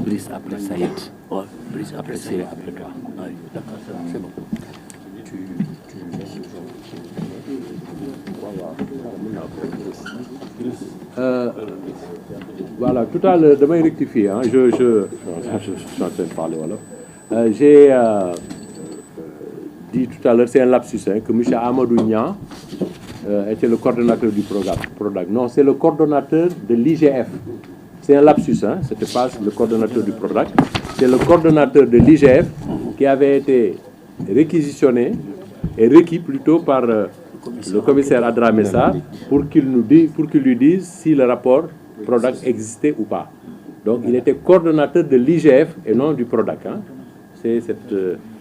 Brice après Saïd. Ouais, Brice après Saïd après toi. Ouais, d'accord, c'est bon. Voilà, tout à l'heure, demain rectifier, hein, je suis en train de parler, voilà. J'ai dit tout à l'heure, c'est un lapsus, hein, que M. Amadou Niang était le coordonnateur du PRODAC. Non, c'est le coordonnateur de l'IGF. C'est un lapsus, hein, c'était pas le coordonnateur du PRODAC. C'est le coordonnateur de l'IGF qui avait été réquisitionné et requis plutôt par le commissaire Adramessa pour qu'il lui dise si le rapport PRODAC existait ou pas. Donc il était coordonnateur de l'IGF et non du PRODAC. Hein. C'est cette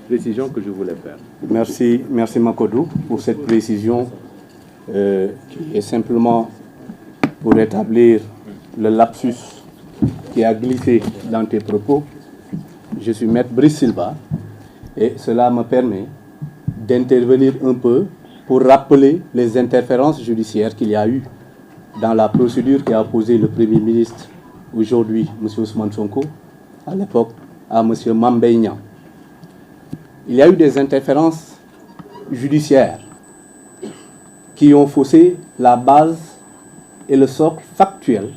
précision que je voulais faire. Merci Makodou pour cette précision qui est simplement pour rétablir le lapsus qui a glissé dans tes propos. Je suis Maître Brice Silva et cela me permet d'intervenir un peu pour rappeler les interférences judiciaires qu'il y a eu dans la procédure qui a opposé le Premier ministre, aujourd'hui M. Ousmane Sonko, à l'époque à M. Mambey Niang. Il y a eu des interférences judiciaires qui ont faussé la base et le socle factuel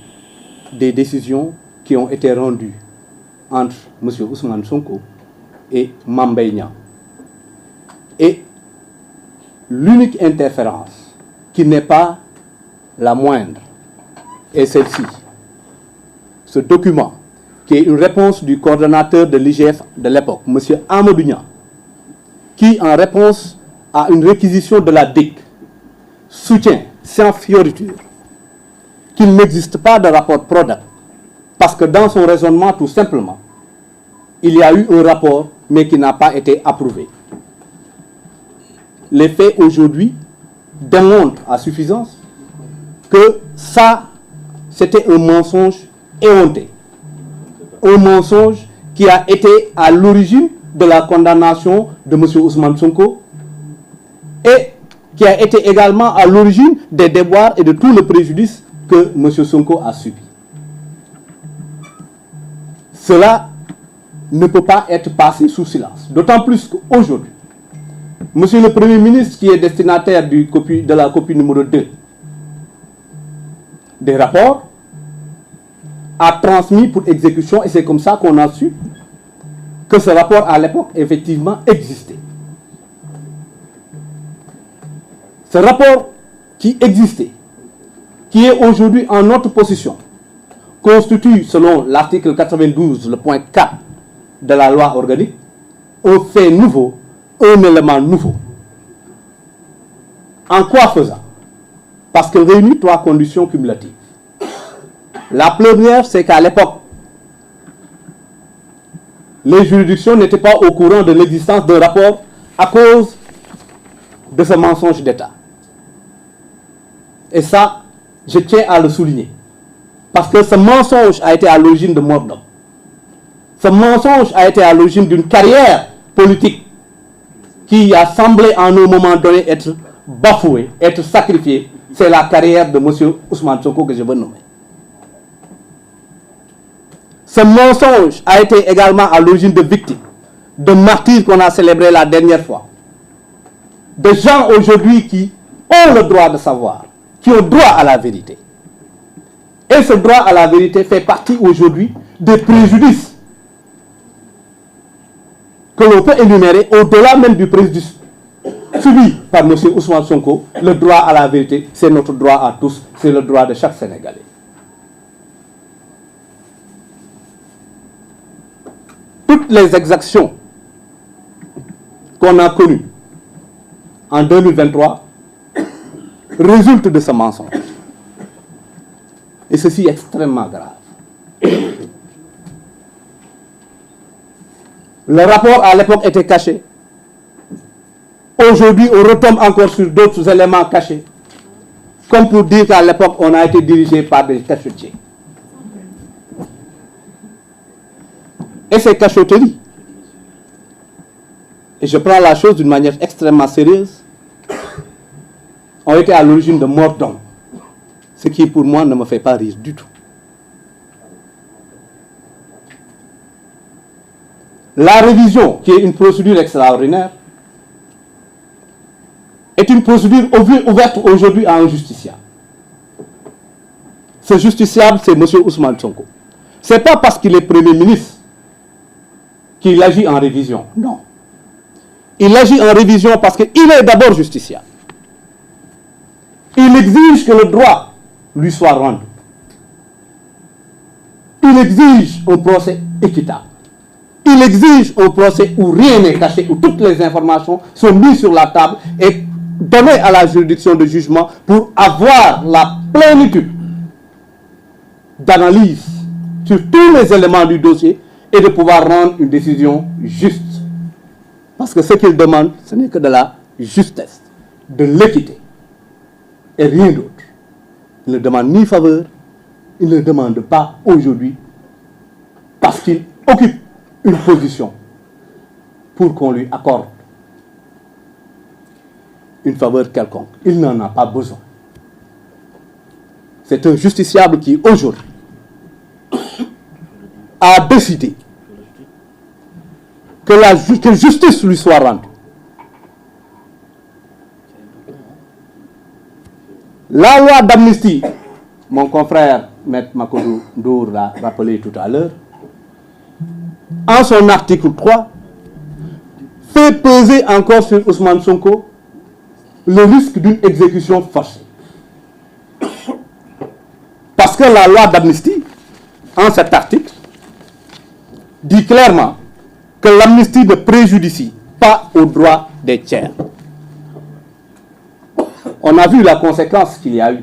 des décisions qui ont été rendues entre M. Ousmane Sonko et Mambey Niang. Et l'unique interférence qui n'est pas la moindre est celle-ci. Ce document, qui est une réponse du coordonnateur de l'IGF de l'époque, M. Amadou Niang, qui, en réponse à une réquisition de la DIC, soutient sans fioriture qu'il n'existe pas de rapport PRODAC, parce que dans son raisonnement, tout simplement, il y a eu un rapport, mais qui n'a pas été approuvé. Les faits aujourd'hui démontrent à suffisance que ça, c'était un mensonge éhonté. Un mensonge qui a été à l'origine de la condamnation de M. Ousmane Sonko et qui a été également à l'origine des déboires et de tout le préjudice que M. Sonko a subi. Cela ne peut pas être passé sous silence. D'autant plus qu'aujourd'hui, Monsieur le Premier ministre, qui est destinataire de la copie numéro 2 des rapports, a transmis pour exécution, et c'est comme ça qu'on a su que ce rapport à l'époque effectivement existait. Ce rapport qui existait, qui est aujourd'hui en notre possession, constitue, selon l'article 92, le point 4 de la loi organique, un fait nouveau, un élément nouveau. En quoi faisant? Parce qu'il réunit trois conditions cumulatives. La première, c'est qu'à l'époque, les juridictions n'étaient pas au courant de l'existence d'un rapport à cause de ce mensonge d'État. Et ça, je tiens à le souligner. Parce que ce mensonge a été à l'origine de mort d'homme. Ce mensonge a été à l'origine d'une carrière politique qui a semblé en un moment donné être bafouée, être sacrifiée. C'est la carrière de M. Ousmane Sonko que je veux nommer. Ce mensonge a été également à l'origine de victimes, de martyrs qu'on a célébrés la dernière fois. De gens aujourd'hui qui ont le droit de savoir, qui ont droit à la vérité. Et ce droit à la vérité fait partie aujourd'hui des préjudices que l'on peut énumérer au-delà même du préjudice subi par M. Ousmane Sonko. Le droit à la vérité, c'est notre droit à tous, c'est le droit de chaque Sénégalais. Toutes les exactions qu'on a connues en 2023 résultent de ce mensonge. Et ceci est extrêmement grave. Le rapport à l'époque était caché. Aujourd'hui, on retombe encore sur d'autres éléments cachés. Comme pour dire qu'à l'époque, on a été dirigé par des cachottiers. Et ces cachotteries, et je prends la chose d'une manière extrêmement sérieuse, ont été à l'origine de morts d'hommes. Ce qui pour moi ne me fait pas rire du tout. La révision, qui est une procédure extraordinaire, est une procédure ouverte aujourd'hui à un justiciable. Ce justiciable, c'est M. Ousmane Sonko. Ce n'est pas parce qu'il est Premier ministre qu'il agit en révision. Non. Il agit en révision parce qu'il est d'abord justiciable. Il exige que le droit lui soit rendu. Il exige un procès équitable. Il exige un procès où rien n'est caché, où toutes les informations sont mises sur la table et données à la juridiction de jugement pour avoir la plénitude d'analyse sur tous les éléments du dossier et de pouvoir rendre une décision juste. Parce que ce qu'il demande, ce n'est que de la justesse, de l'équité et rien d'autre. Il ne demande ni faveur, il ne demande pas aujourd'hui parce qu'il occupe une position pour qu'on lui accorde une faveur quelconque. Il n'en a pas besoin. C'est un justiciable qui aujourd'hui a décidé que justice lui soit rendue. La loi d'amnistie, mon confrère Maître Makodou Ndour l'a rappelé tout à l'heure, en son article 3, fait peser encore sur Ousmane Sonko le risque d'une exécution forcée. Parce que la loi d'amnistie, en cet article, dit clairement que l'amnistie ne préjudicie pas aux droits des tiers. On a vu la conséquence qu'il y a eu.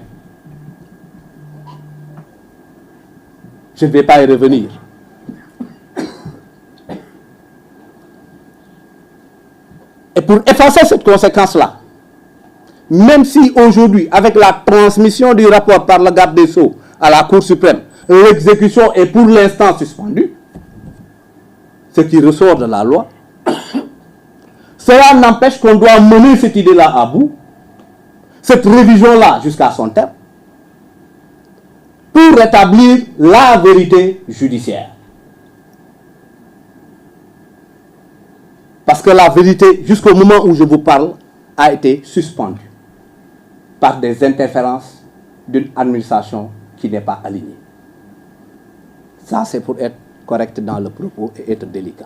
Je ne vais pas y revenir. Et pour effacer cette conséquence-là, même si aujourd'hui, avec la transmission du rapport par le garde des Sceaux à la Cour suprême, l'exécution est pour l'instant suspendue, ce qui ressort de la loi, cela n'empêche qu'on doit mener cette idée-là à bout, cette révision-là jusqu'à son terme, pour rétablir la vérité judiciaire. Parce que la vérité, jusqu'au moment où je vous parle, a été suspendue par des interférences d'une administration qui n'est pas alignée. Ça, c'est pour être correct dans le propos et être délicat.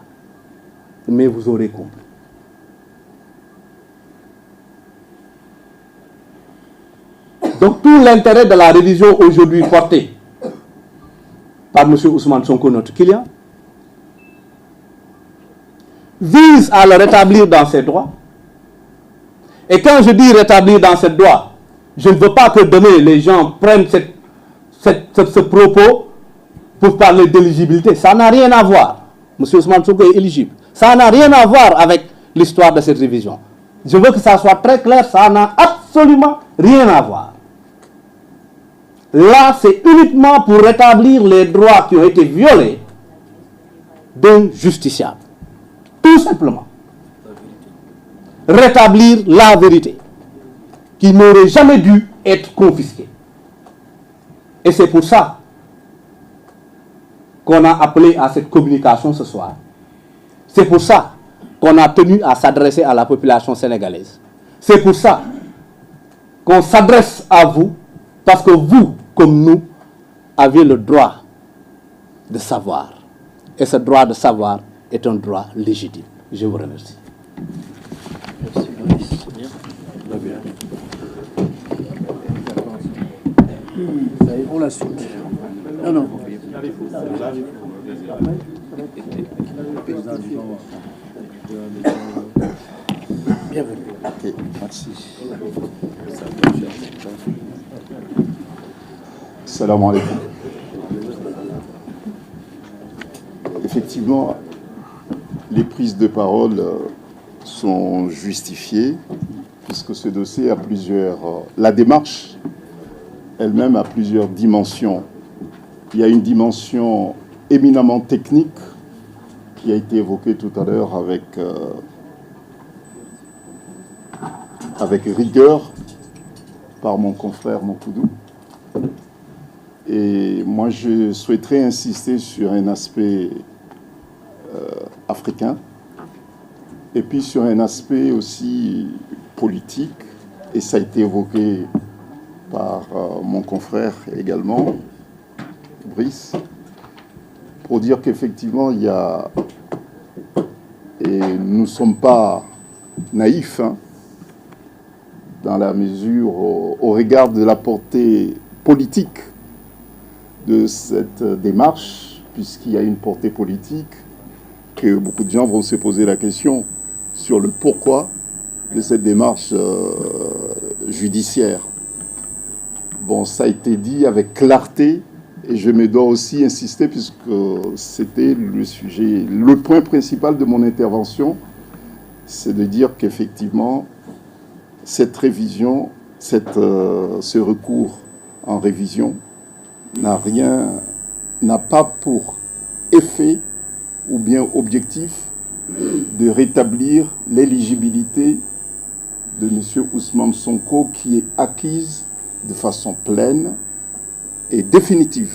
Mais vous aurez compris. Donc, tout l'intérêt de la révision aujourd'hui portée par M. Ousmane Sonko, notre client, vise à le rétablir dans ses droits. Et quand je dis rétablir dans ses droits, je ne veux pas que demain les gens prennent ce propos pour parler d'éligibilité. Ça n'a rien à voir. M. Ousmane Sonko est éligible. Ça n'a rien à voir avec l'histoire de cette révision. Je veux que ça soit très clair, ça n'a absolument rien à voir. Là, c'est uniquement pour rétablir les droits qui ont été violés d'un justiciable. Tout simplement. Rétablir la vérité qui n'aurait jamais dû être confisquée. Et c'est pour ça qu'on a appelé à cette communication ce soir. C'est pour ça qu'on a tenu à s'adresser à la population sénégalaise. C'est pour ça qu'on s'adresse à vous, parce que vous, comme nous, avez le droit de savoir. Et ce droit de savoir est un droit légitime. Je vous remercie. Merci, Maurice. Bien. Pour la suite. Non, non. Bienvenue. Ok, merci. Salam alaikum. Effectivement, les prises de parole sont justifiées puisque ce dossier a plusieurs... La démarche elle-même a plusieurs dimensions. Il y a une dimension éminemment technique qui a été évoquée tout à l'heure avec rigueur par mon confrère Makodou. Et moi, je souhaiterais insister sur un aspect africain et puis sur un aspect aussi politique, et ça a été évoqué par mon confrère également, Brice, pour dire qu'effectivement, il y a... Et nous ne sommes pas naïfs, hein, dans la mesure, au regard de la portée politique de cette démarche, puisqu'il y a une portée politique, que beaucoup de gens vont se poser la question sur le pourquoi de cette démarche judiciaire. Bon, ça a été dit avec clarté, et je me dois aussi insister, puisque c'était le sujet, le point principal de mon intervention, c'est de dire qu'effectivement, cette révision, ce recours en révision n'a pas pour effet ou bien objectif de rétablir l'éligibilité de M. Ousmane Sonko, qui est acquise de façon pleine et définitive.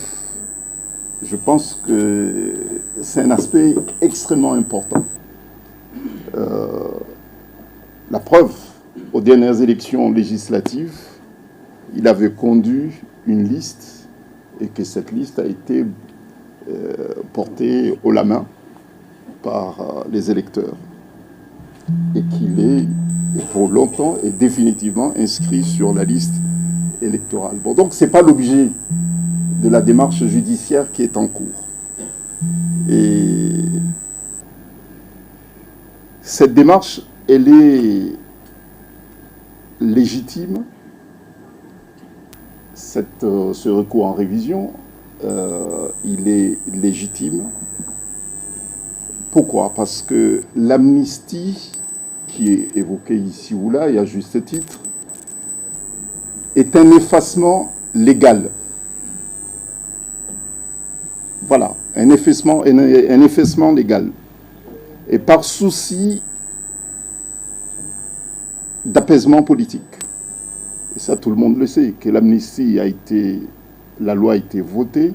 Je pense que c'est un aspect extrêmement important. La preuve, aux dernières élections législatives, il avait conduit une liste et que cette liste a été portée haut la main par les électeurs et qu'il est pour longtemps et définitivement inscrit sur la liste électorale. Bon, donc ce n'est pas l'objet de la démarche judiciaire qui est en cours. Et cette démarche, elle est légitime. Ce recours en révision, il est légitime. Pourquoi? Parce que l'amnistie qui est évoquée ici ou là, et à juste titre, est un effacement légal. Voilà, un effacement légal. Et par souci d'apaisement politique. Et ça, tout le monde le sait, que l'amnistie la loi a été votée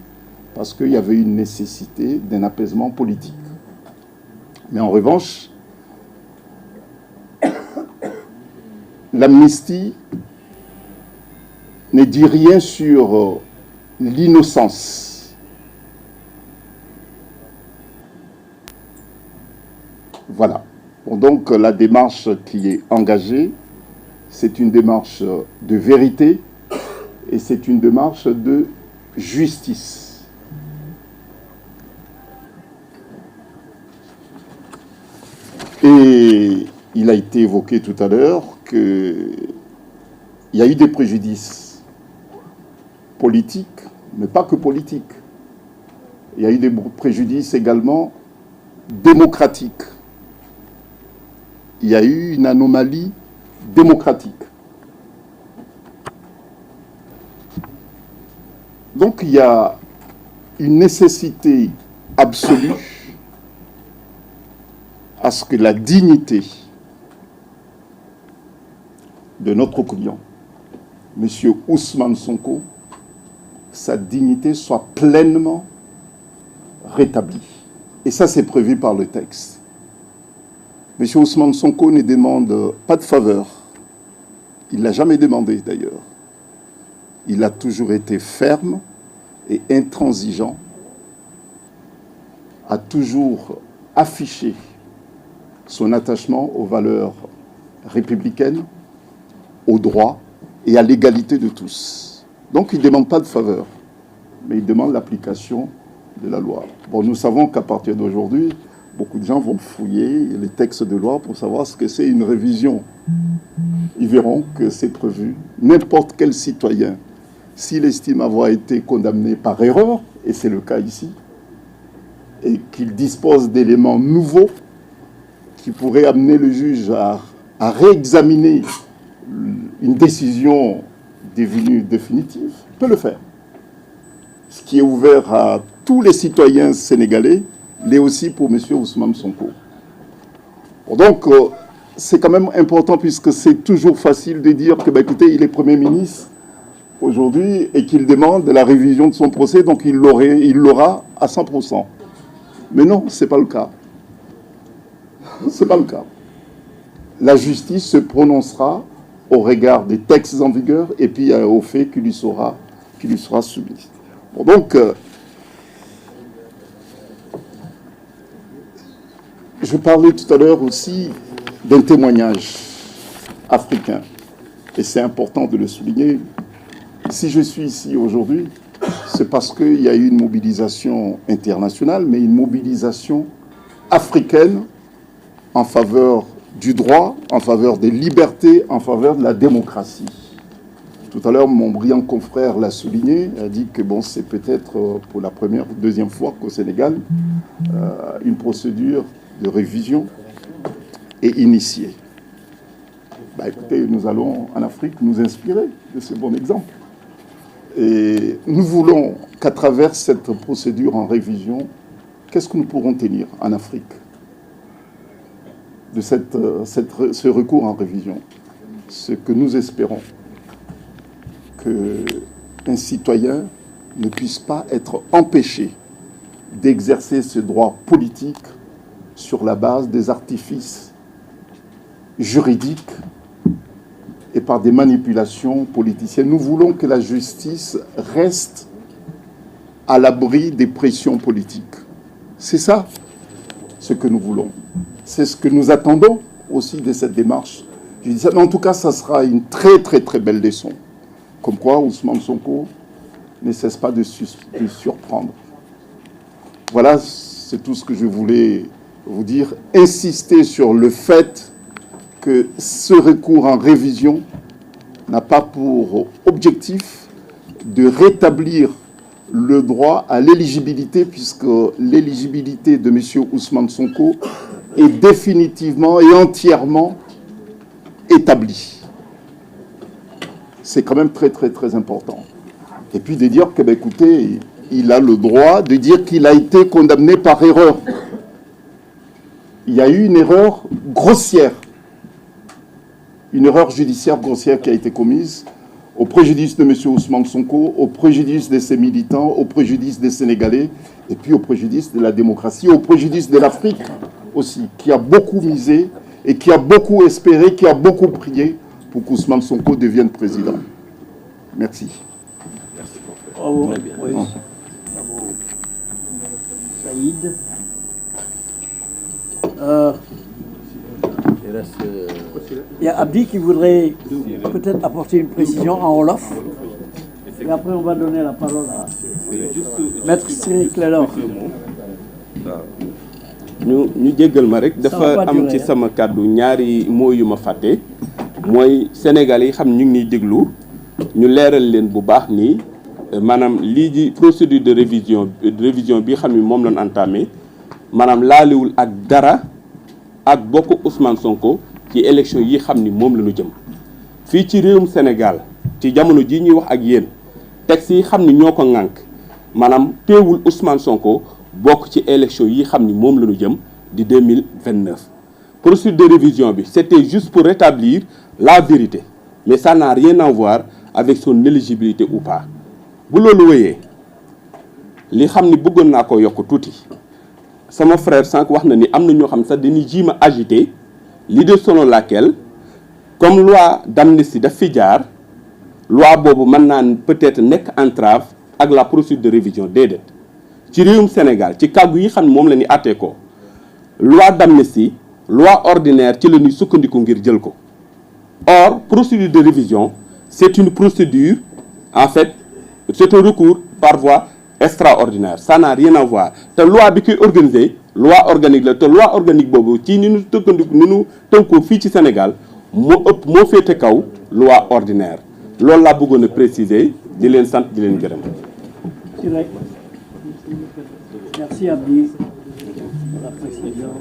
parce qu'il y avait une nécessité d'un apaisement politique. Mais en revanche, l'amnistie ne dit rien sur l'innocence. Voilà. Bon, donc la démarche qui est engagée, c'est une démarche de vérité et c'est une démarche de justice. Et il a été évoqué tout à l'heure qu'il y a eu des préjudices politiques, mais pas que politiques. Il y a eu des préjudices également démocratiques. Il y a eu une anomalie démocratique. Donc il y a une nécessité absolue à ce que la dignité de notre client, M. Ousmane Sonko, sa dignité soit pleinement rétablie. Et ça, c'est prévu par le texte. M. Ousmane Sonko ne demande pas de faveur. Il ne l'a jamais demandé, d'ailleurs. Il a toujours été ferme et intransigeant, a toujours affiché son attachement aux valeurs républicaines, aux droits et à l'égalité de tous. Donc il ne demande pas de faveur, mais il demande l'application de la loi. Bon, nous savons qu'à partir d'aujourd'hui, beaucoup de gens vont fouiller les textes de loi pour savoir ce que c'est une révision. Ils verront que c'est prévu. N'importe quel citoyen, s'il estime avoir été condamné par erreur, et c'est le cas ici, et qu'il dispose d'éléments nouveaux qui pourraient amener le juge à réexaminer une décision devenue définitive, peut le faire. Ce qui est ouvert à tous les citoyens sénégalais, l'est aussi pour M. Ousmane Sonko. Donc, c'est quand même important puisque c'est toujours facile de dire que, écoutez, il est Premier ministre, aujourd'hui et qu'il demande la révision de son procès, donc il l'aura à 100%. Mais non, ce n'est pas le cas. Ce n'est pas le cas. La justice se prononcera au regard des textes en vigueur et puis au fait qui lui sera soumis. Bon, donc, je parlais tout à l'heure aussi d'un témoignage africain. Et c'est important de le souligner. Si je suis ici aujourd'hui, c'est parce qu'il y a eu une mobilisation internationale, mais une mobilisation africaine en faveur du droit, en faveur des libertés, en faveur de la démocratie. Tout à l'heure, mon brillant confrère l'a souligné, a dit que bon, c'est peut-être pour la première ou deuxième fois qu'au Sénégal, une procédure de révision est initiée. Bah, écoutez, nous allons en Afrique nous inspirer de ce bon exemple. Et nous voulons qu'à travers cette procédure en révision, qu'est-ce que nous pourrons tenir en Afrique de ce recours en révision? Ce que nous espérons, qu'un citoyen ne puisse pas être empêché d'exercer ce droit politique sur la base des artifices juridiques et par des manipulations politiciennes. Nous voulons que la justice reste à l'abri des pressions politiques. C'est ça ce que nous voulons. C'est ce que nous attendons aussi de cette démarche. Je dis ça, mais en tout cas, ça sera une très très très belle leçon. Comme quoi Ousmane Sonko ne cesse pas de surprendre. Voilà, c'est tout ce que je voulais vous dire. Insister sur le fait que ce recours en révision n'a pas pour objectif de rétablir le droit à l'éligibilité, puisque l'éligibilité de M. Ousmane Sonko est définitivement et entièrement établie. C'est quand même très très très important. Et puis de dire que, ben, écoutez, il a le droit de dire qu'il a été condamné par erreur. Il y a eu une erreur grossière. Une erreur judiciaire grossière qui a été commise au préjudice de M. Ousmane Sonko, au préjudice de ses militants, au préjudice des Sénégalais, et puis au préjudice de la démocratie, au préjudice de l'Afrique aussi, qui a beaucoup misé et qui a beaucoup espéré, qui a beaucoup prié pour qu'Ousmane Sonko devienne président. Merci. Merci. Bravo. Très bien. Oui. Bravo. Saïd. Il y a Abdi qui voudrait peut-être apporter une précision en Wolof. Et après, on va donner la parole à Maître Cyril Clédor. ñu jéggal ma rek dafa am ci sama kàddu ñaari mots yu ma fàtte mooy Sénégal yi xam ñu ngi ñuy déglu ñu leeral leen bu baax nii maanaam lii di procédure de révision bi xam ni moom lañ entamé maanaam laaliwul ak dara ak bokk Ousmane Sonko ci élection yi xam ni moom la ñu jëm fii ci réewum Sénégal ci jamono ji ñuy wax ak yéen texte yi xam ni ñoo ko ŋànk maanaam teewul Ousmane Sonko bokk ci élection yi xam ni moom la ñu jëm di 2029. Procédure de révision bi c'était juste pour rétablir la vérité mais ça n'a rien à voir avec son éligibilité ou pas bu loolu wéyee li xam ni bëggoon naa ko yokk tuuti sama frère sànq wax na ni am na ñoo xam sax dañuy jiima agité l'idée selon laquelle comme loi d'amnistie daf fi jaar loi boobu mën naa peut-être nekk entrave ak la procédure de révision déedéet ci réewum Sénégal ci kàggu yi xam ne moom la ñuy àttee ko loi d'amnistie loi ordinaire ci la ñuy sukkandiku ngir jël ko or procédure de révision c'est une procédure en fait c'est un recours par voie extraordinaire ça n'a rien à voir te loi bi koy organiser loi organique la te loi organique boobu ci ni ñu tëkkandiku ni ñu tënkoo fii ci Sénégal moo féete kaw loi ordinaire loolu laa bëggoon a préciser di leen sant di leen gërëm. Merci Abdi pour la précision.